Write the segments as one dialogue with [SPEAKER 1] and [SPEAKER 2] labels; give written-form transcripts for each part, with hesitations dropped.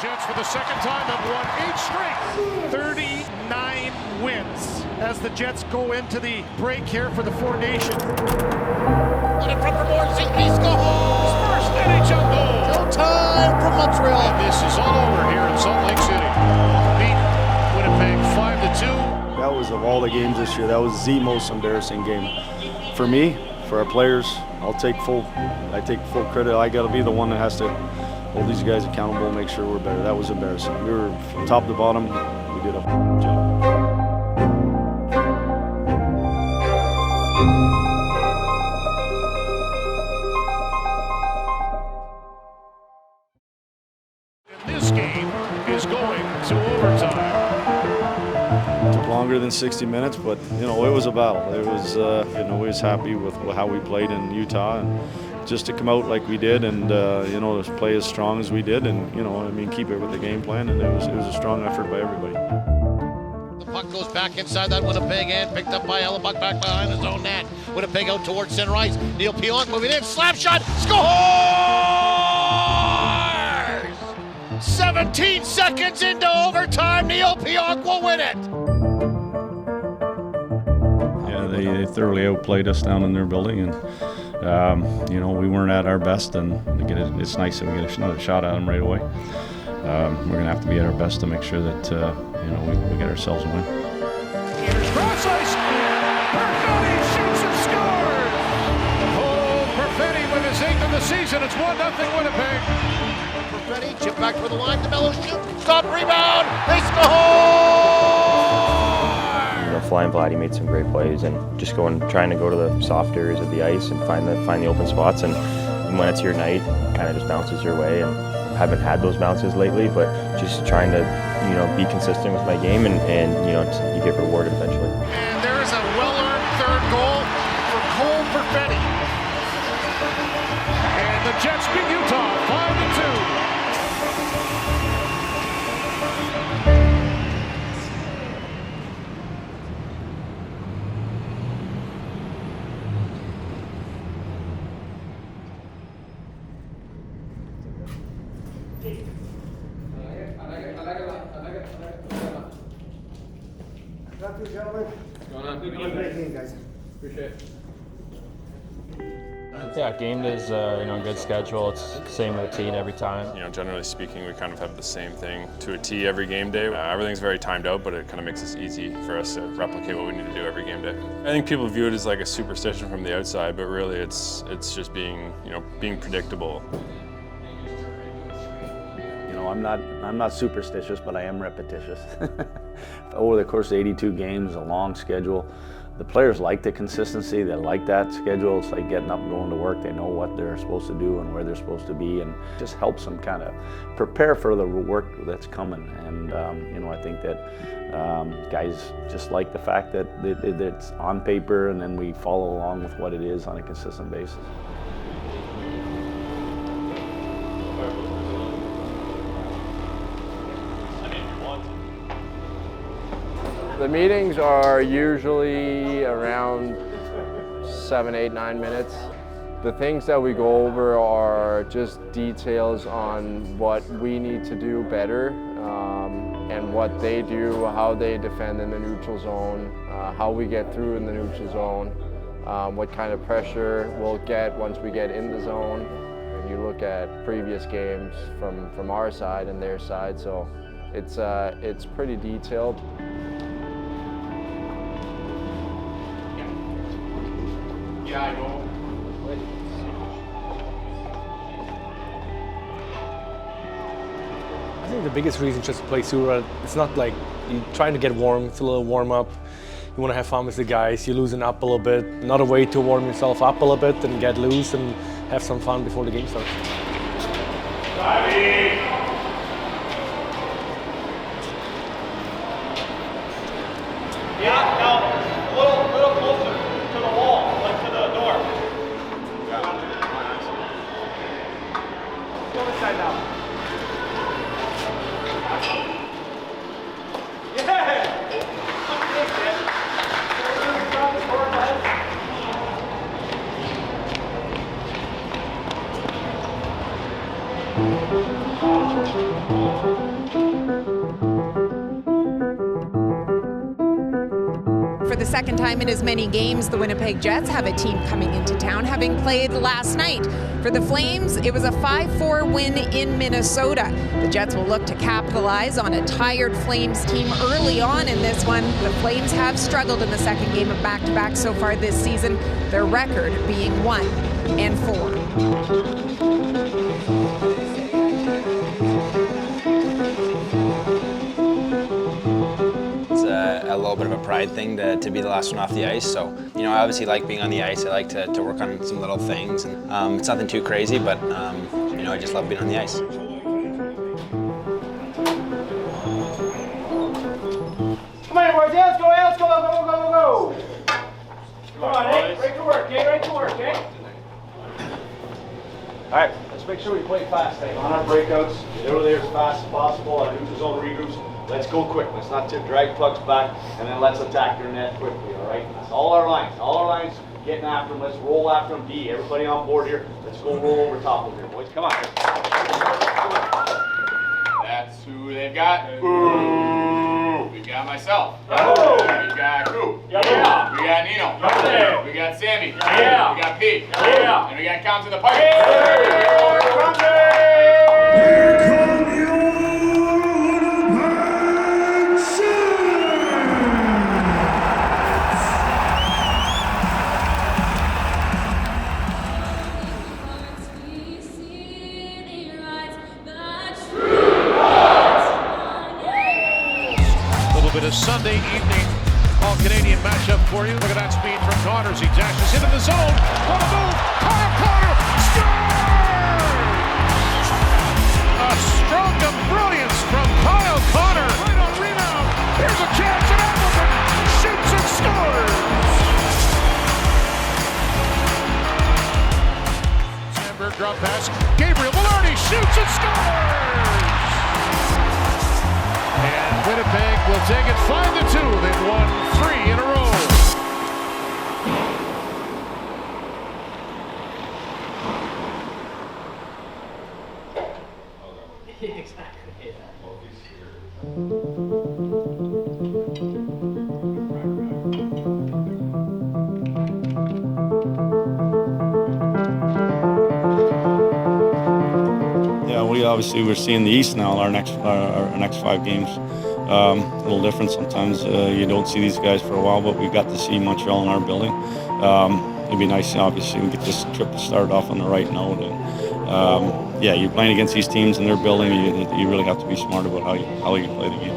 [SPEAKER 1] Jets for the second time have won 8 straight. 39 wins as the Jets go into the break here for the Four Nations.
[SPEAKER 2] In front for more, Zeke scores!
[SPEAKER 1] First NHL goal.
[SPEAKER 2] No time from Montreal.
[SPEAKER 1] And this is all over here in Salt Lake City. Beat Winnipeg 5-2.
[SPEAKER 3] That was, of all the games this year, that was the most embarrassing game. For me, for our players, I take full credit. I got to be the one that has to hold these guys accountable, make sure we're better. That was embarrassing. We were from top to bottom. We did a job.
[SPEAKER 1] This game is going to overtime.
[SPEAKER 3] Took longer than 60 minutes, but it was a battle. It was, we was happy with how we played in Utah, and just to come out like we did, and play as strong as we did, and keep it with the game plan, and it was a strong effort by everybody.
[SPEAKER 2] The puck goes back inside that Winnipeg end, picked up by Hellebuck back behind his own net. Winnipeg out towards center ice. Neil Pionk moving in, slap shot, scores! 17 seconds into overtime, Neil Pionk will win it.
[SPEAKER 4] Yeah, they thoroughly outplayed us down in their building, and we weren't at our best, and it's nice that we get another shot at them right away. We're going to have to be at our best to make sure that we get ourselves a win.
[SPEAKER 1] Here's cross ice. Perfetti shoots and scores. Oh, Perfetti with his 8th of the season. It's 1-0 Winnipeg.
[SPEAKER 2] Perfetti chip back for the line. DeMello shoot. Stop, rebound. They score.
[SPEAKER 5] Flying Vladdy made some great plays, and just trying to go to the soft areas of the ice and find the open spots, and when it's your night, it kind of just bounces your way, and haven't had those bounces lately, but just trying to be consistent with my game, and you get rewarded eventually.
[SPEAKER 1] And there is a well-earned third goal for Cole Perfetti. And the Jets beat Utah 5-2.
[SPEAKER 6] Yeah, game day is a good schedule. It's the same routine every time.
[SPEAKER 7] Generally speaking, we kind of have the same thing to a T every game day. Everything's very timed out, but it kind of makes it easy for us to replicate what we need to do every game day. I think people view it as like a superstition from the outside, but really it's just being predictable.
[SPEAKER 3] I'm not superstitious, but I am repetitious. Over the course of 82 games, a long schedule, the players like the consistency. They like that schedule. It's like getting up and going to work. They know what they're supposed to do and where they're supposed to be, and it just helps them kind of prepare for the work that's coming. And I think that guys just like the fact that it's on paper, and then we follow along with what it is on a consistent basis.
[SPEAKER 8] The meetings are usually around 7, 8, 9 minutes. The things that we go over are just details on what we need to do better, and what they do, how they defend in the neutral zone, how we get through in the neutral zone, what kind of pressure we'll get once we get in the zone. And you look at previous games from our side and their side, so it's pretty detailed.
[SPEAKER 1] Yeah, I know.
[SPEAKER 9] I think the biggest reason just to play Sura, it's not like you're trying to get warm, it's a little warm up. You want to have fun with the guys, you loosen up a little bit. Another way to warm yourself up a little bit and get loose and have some fun before the game starts.
[SPEAKER 1] Yeah, no, a little closer to the wall, like to the door. Go this side now. Yeah!
[SPEAKER 10] For the second time in as many games, the Winnipeg Jets have a team coming into town, having played last night. For the Flames, it was a 5-4 win in Minnesota. The Jets will look to capitalize on a tired Flames team early on in this one. The Flames have struggled in the second game of back-to-back so far this season, their record being 1-4.
[SPEAKER 11] A little bit of a pride thing to be the last one off the ice. So, you know, I obviously like being on the ice. I like to work on some little things. And, it's nothing too crazy, but, you know, I just love being on the ice.
[SPEAKER 1] Come on, boys. Let's go, let's go, go, go, go, go. Come on, Nate. Right to work, Nate. Right to work, Nate. All right, let's make sure we play fast, Nate. On our breakouts, get over there as fast as possible. Our neutral zone regroups. Let's go quick. Let's not drag pucks back, and then let's attack their net quickly, all right? That's all our lines. All our lines getting after them. Let's roll after them. D, everybody on board here. Let's go roll over top of here, boys. Come on.
[SPEAKER 12] That's who they've got. Ooh. We got myself.
[SPEAKER 1] Oh.
[SPEAKER 12] We got Coop.
[SPEAKER 1] Yeah.
[SPEAKER 12] We got Nino.
[SPEAKER 1] Yeah.
[SPEAKER 12] We got Sammy.
[SPEAKER 1] Yeah.
[SPEAKER 12] We got Pete.
[SPEAKER 1] Yeah.
[SPEAKER 12] And we got Counts in the pipe.
[SPEAKER 1] A Sunday evening all-Canadian matchup for you. Look at that speed from Connors. He dashes into the zone. What a move! Kyle Connor scores! A stroke of brilliance from Kyle Connor. Right on rebound. Here's a chance, and Appleton shoots and scores! Sandberg drop pass. Gabriel Velarde shoots and scores! And Winnipeg will take it 5-2. They've won 3 in a row.
[SPEAKER 4] Yeah, we're seeing the East now. Our next 5 games. A little different sometimes. You don't see these guys for a while, but we got to see Montreal in our building. It'd be nice, obviously, we get this trip to start off on the right note. And yeah, you're playing against these teams in their building. You really have to be smart about how you play the game.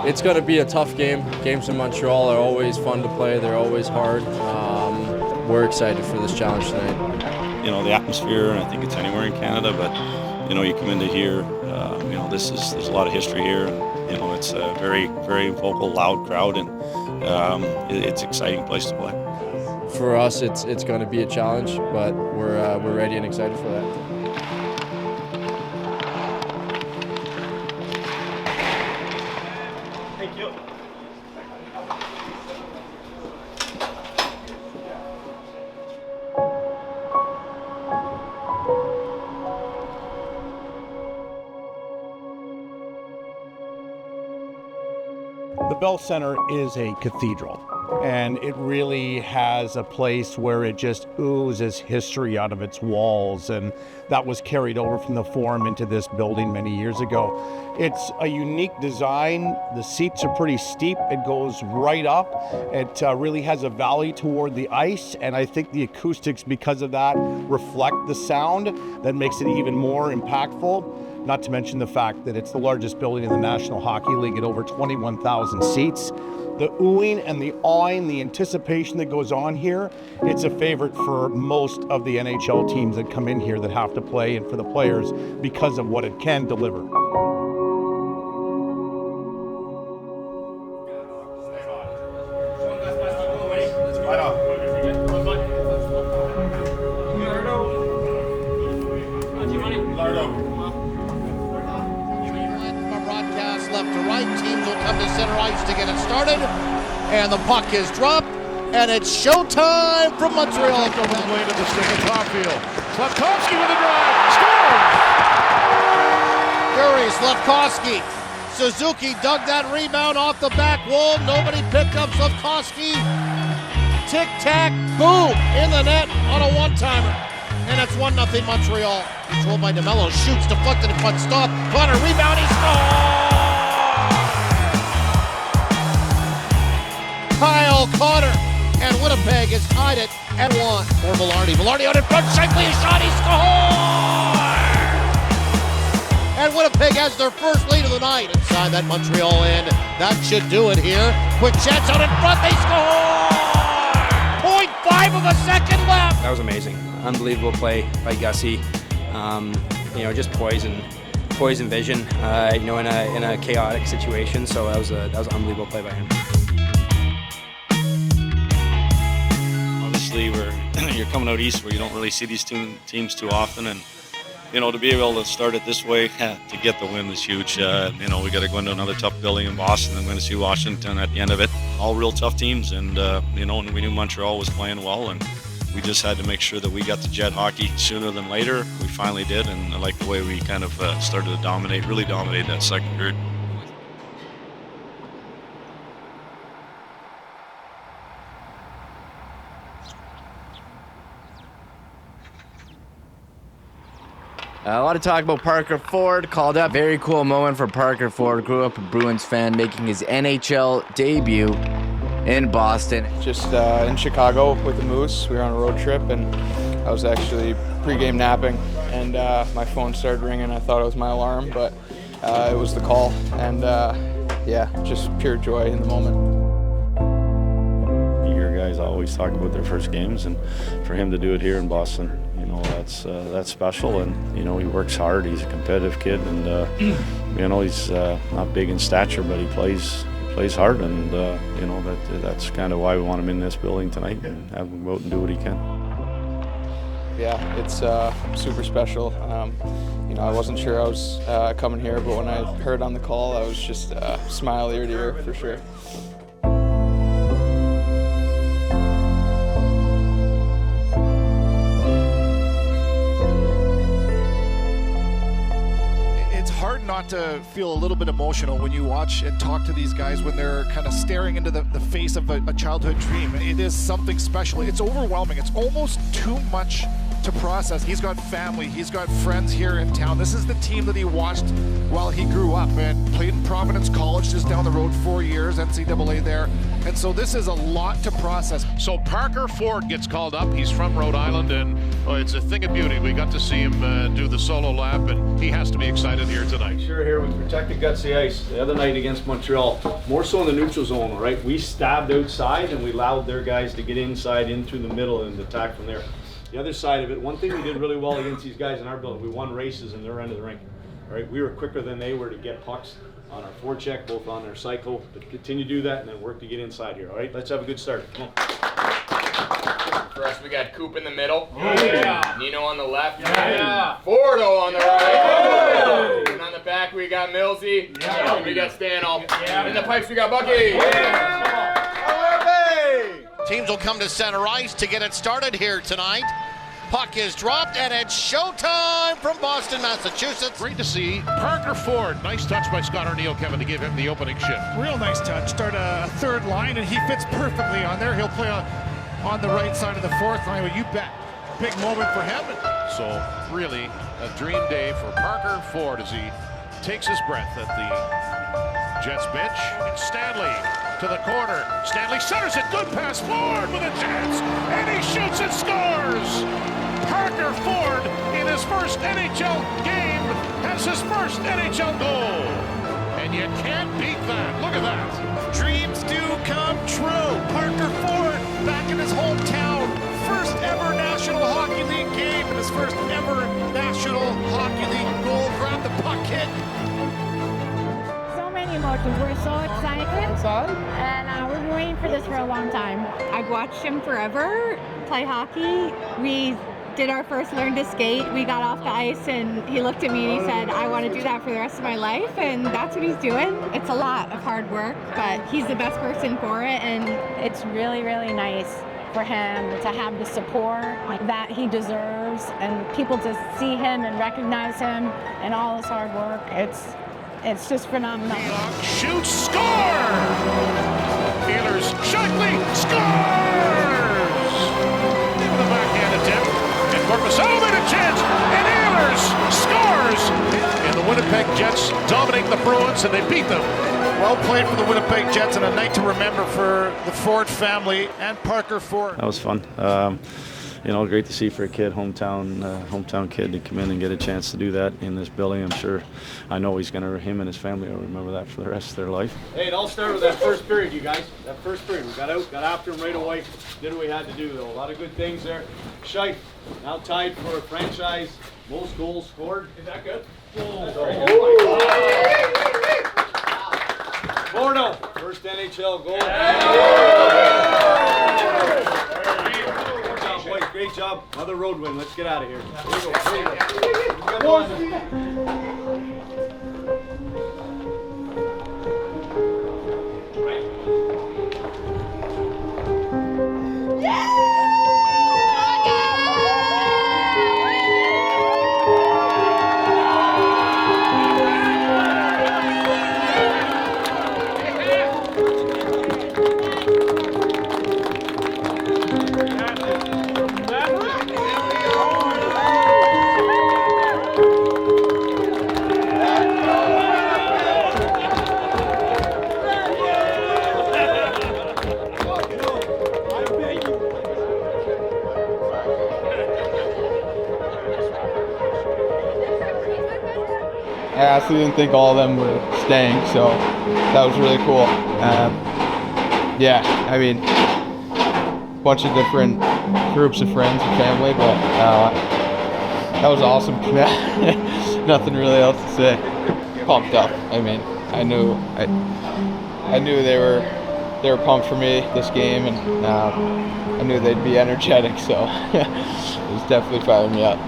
[SPEAKER 8] It's going to be a tough game. Games in Montreal are always fun to play. They're always hard. We're excited for this challenge tonight.
[SPEAKER 4] You know, the atmosphere, and I think it's anywhere in Canada, but you know, you come into here. You know, there's a lot of history here. You know, it's a very, very vocal, loud crowd, and it's an exciting place to play.
[SPEAKER 8] For us, it's going to be a challenge, but we're ready and excited for that.
[SPEAKER 1] Thank you.
[SPEAKER 13] The Bell Center is a cathedral, and it really has a place where it just oozes history out of its walls, and that was carried over from the Forum into this building many years ago. It's a unique design. The seats are pretty steep. It goes right up. It really has a valley toward the ice, and I think the acoustics, because of that, reflect the sound. That makes it even more impactful. Not to mention the fact that it's the largest building in the National Hockey League at over 21,000 seats. The oohing and the awing, the anticipation that goes on here, it's a favorite for most of the NHL teams that come in here that have to play, and for the players because of what it can deliver.
[SPEAKER 2] And the puck is dropped, and it's showtime from Montreal.
[SPEAKER 1] Over the blade of the stick at Caulfield. Slavkovsky with a drive, scores!
[SPEAKER 2] Scurry, Slavkovsky. Suzuki dug that rebound off the back wall. Nobody picked up Slavkovsky. Tic-tac, boom, in the net on a one-timer. And it's 1-0 Montreal. Controlled by DeMello, shoots, deflected, but stop. Connor, rebound, he scores! Kyle Connor, and Winnipeg has tied it at 1 for Velarde. Velarde out in front, Shankly, a shot, he scores! And Winnipeg has their first lead of the night inside that Montreal end. That should do it here. Quick chance out in front, they score! 0.5 of a second left.
[SPEAKER 11] That was amazing. Unbelievable play by Gussie. Just poise and vision. In a chaotic situation. So that was an unbelievable play by him.
[SPEAKER 4] Obviously, you're coming out east where you don't really see these teams too often, and to be able to start it this way to get the win is huge. We got to go into another tough building in Boston and we're going to see Washington at the end of it. All real tough teams, and and we knew Montreal was playing well, and we just had to make sure that we got to Jet hockey sooner than later. We finally did, and I like the way we kind of started to really dominate that second period.
[SPEAKER 14] A lot of talk about Parker Ford, called up. Very cool moment for Parker Ford. Grew up a Bruins fan, making his NHL debut in Boston.
[SPEAKER 15] Just in Chicago with the Moose. We were on a road trip, and I was actually pregame napping, and my phone started ringing. I thought it was my alarm, but it was the call, and just pure joy in the moment.
[SPEAKER 4] Your guys always talk about their first games, and for him to do it here in Boston, that's special. And he works hard. He's a competitive kid, and he's not big in stature, but he plays hard, and that's kind of why we want him in this building tonight and have him go out and do what he can.
[SPEAKER 15] Yeah, it's super special. I wasn't sure I was coming here, but when I heard on the call, I was just smile ear to ear for sure.
[SPEAKER 16] Hard not to feel a little bit emotional when you watch and talk to these guys when they're kind of staring into the face of a childhood dream. It is something special. It's overwhelming. It's almost too much to process. He's got family. He's got friends here in town. This is the team that he watched while he grew up and played in Providence College just down the road, 4 years, NCAA there. And so this is a lot to process.
[SPEAKER 2] So Parker Ford gets called up. He's from Rhode Island, and it's a thing of beauty. We got to see him do the solo lap, and he has to be excited here tonight.
[SPEAKER 1] Sure, here we protected gutsy ice the other night against Montreal. More so in the neutral zone, right? We stabbed outside, and we allowed their guys to get inside into the middle and attack from there. The other side of it, one thing we did really well against these guys in our building, we won races in their end of the rink. Right? We were quicker than they were to get pucks on our forecheck, both on their cycle, but continue to do that and then work to get inside here. All right, let's have a good start. Come on.
[SPEAKER 12] For us, we got Coop in the middle.
[SPEAKER 16] Yeah.
[SPEAKER 12] Nino on the left.
[SPEAKER 16] Yeah.
[SPEAKER 12] Fordo on the right.
[SPEAKER 16] Yeah.
[SPEAKER 12] And on the back, we got Millsy.
[SPEAKER 16] Yeah.
[SPEAKER 12] And we got Stanhope.
[SPEAKER 16] Yeah.
[SPEAKER 12] In the pipes, we got Bucky.
[SPEAKER 16] Yeah.
[SPEAKER 2] Teams will come to center ice to get it started here tonight. Puck is dropped, and it's showtime from Boston, Massachusetts. Great to see Parker Ford. Nice touch by Scott O'Neill, Kevin, to give him the opening shift.
[SPEAKER 16] Real nice touch. Start a third line, and he fits perfectly on there. He'll play on the right side of the fourth line. Well, you bet. Big moment for him.
[SPEAKER 2] So really a dream day for Parker Ford as he takes his breath at the Jets bench. It's Stanley to the corner. Stanley centers it. Good pass forward with a chance. And he shoots and scores. Parker Ford in his first NHL game has his first NHL goal. And you can't beat that. Look at that.
[SPEAKER 16] Dreams do come true. Parker Ford back in his hometown. First ever National Hockey League game and his first ever National Hockey League goal. Grab the puck hit.
[SPEAKER 17] So many emotions. We're so excited. And we've been waiting for this for a long time. I've watched him forever play hockey. We did our first learn to skate. We got off the ice and he looked at me and he said, I want to do that for the rest of my life, and that's what he's doing. It's a lot of hard work, but he's the best person for it, and it's really, really nice for him to have the support that he deserves, and people to see him and recognize him and all his hard work. It's just phenomenal.
[SPEAKER 2] Shoots, score! Ehlers, Shockley, scores! Into the backhand attempt, and Corpusalo made a chance, and Ehlers scores! And the Winnipeg Jets dominate the Bruins, and they beat them.
[SPEAKER 16] Well played for the Winnipeg Jets, and a night to remember for the Ford family and Parker Ford.
[SPEAKER 3] That was fun. You know, great to see for a kid, hometown kid, to come in and get a chance to do that in this building. I know him and his family will remember that for the rest of their life.
[SPEAKER 1] Hey, it all started with that first period, you guys. That first period, we got out, got after him right away. Did what we had to do, though. A lot of good things there. Scheif now tied for a franchise most goals scored. Is that good? Bordeaux, first NHL goal. Boys, great job. Another road win. Let's get out of here. Here we go.
[SPEAKER 15] I actually didn't think all of them were staying, so that was really cool. Yeah, I mean, a bunch of different groups of friends and family, but that was awesome. Nothing really else to say. Pumped up. I mean, I knew they were pumped for me this game, and I knew they'd be energetic, so it was definitely firing me up.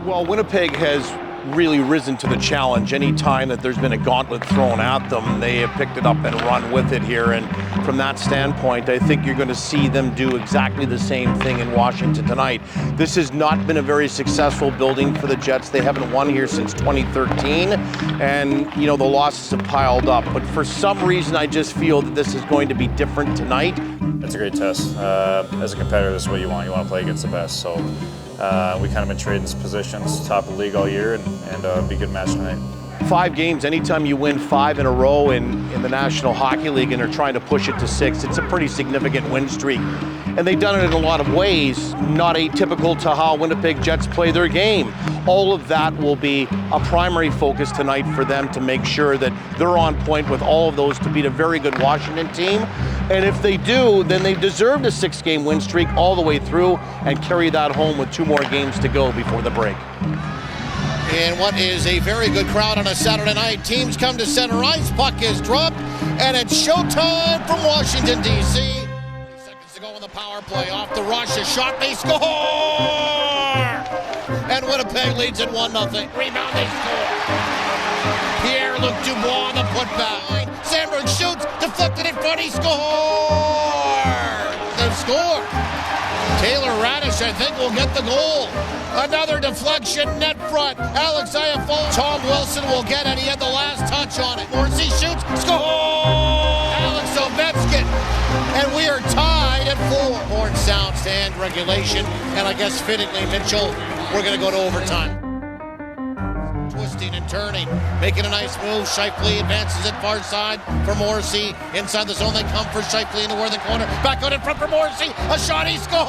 [SPEAKER 18] Well, Winnipeg has really risen to the challenge. Any time that there's been a gauntlet thrown at them, they have picked it up and run with it here. And from that standpoint, I think you're going to see them do exactly the same thing in Washington tonight. This has not been a very successful building for the Jets. They haven't won here since 2013. And, you know, the losses have piled up. But for some reason, I just feel that this is going to be different tonight.
[SPEAKER 6] It's a great test. As a competitor, this is what you want. You want to play against the best. So we kind of been trading positions, top of the league all year, and be a good match tonight.
[SPEAKER 18] 5 games, anytime you win 5 in a row in the National Hockey League and are trying to push it to 6, it's a pretty significant win streak. And they've done it in a lot of ways, not atypical to how Winnipeg Jets play their game. All of that will be a primary focus tonight for them to make sure that they're on point with all of those to beat a very good Washington team. And if they do, then they deserved a 6-game win streak all the way through and carry that home with 2 more games to go before the break.
[SPEAKER 19] In what is a very good crowd on a Saturday night, teams come to center ice, puck is dropped, and it's showtime from Washington, D.C. 30 seconds to go in the power play. Off the rush, a shot, they score! And Winnipeg leads at 1-0. Rebound, they score. Pierre-Luc Dubois on the putback. Sandberg shoots, deflected in front, he scores! They score. Taylor Radish, I think, will get the goal. Another deflection, net front. Alex Iafallo. Tom Wilson will get it. He had the last touch on it. Morrissey shoots, score! Alex Ovechkin. And we are tied at 4. Horn sounds to end regulation. And I guess fittingly, Mitchell, we're going to go to overtime. Twisting and turning, making a nice move. Scheifele advances it far side for Morrissey. Inside the zone they come for Scheifele in the northern corner. Back out in front for Morrissey. A shot, he scores!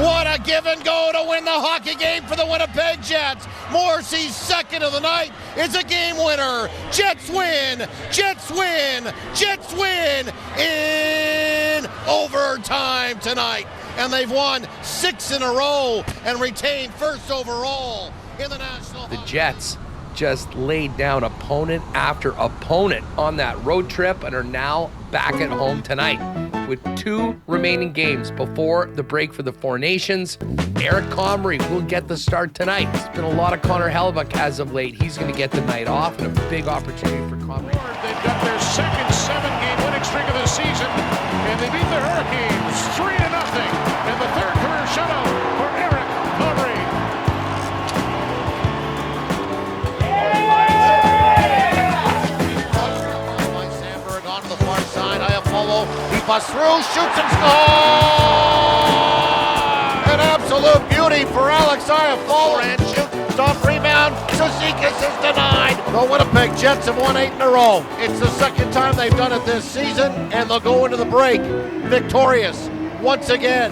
[SPEAKER 19] What a give and go to win the hockey game for the Winnipeg Jets. Morrissey's second of the night is a game winner. Jets win! Jets win! Jets win in overtime tonight. And they've won 6 in a row and retained first overall in the National.
[SPEAKER 20] The Jets just laid down opponent after opponent on that road trip and are now back at home tonight with 2 remaining games before the break for the Four Nations. Eric Comrie will get the start tonight. It's been a lot of Connor Hellebuck as of late. He's going to get the night off, and a big opportunity for Comrie.
[SPEAKER 2] They've got their second 7-game winning streak of the season, and they beat the Hurricanes 3-0 in the third career shutout for Eric Comrie.
[SPEAKER 19] Sandberg onto the far side. Iafallo, he busts through, shoots and scores! An absolute beauty for Alex Iafallo. And shoot, stop, rebound. Cizikas is denied. The Winnipeg Jets have won 8 in a row. It's the second time they've done it this season, and they'll go into the break victorious once again.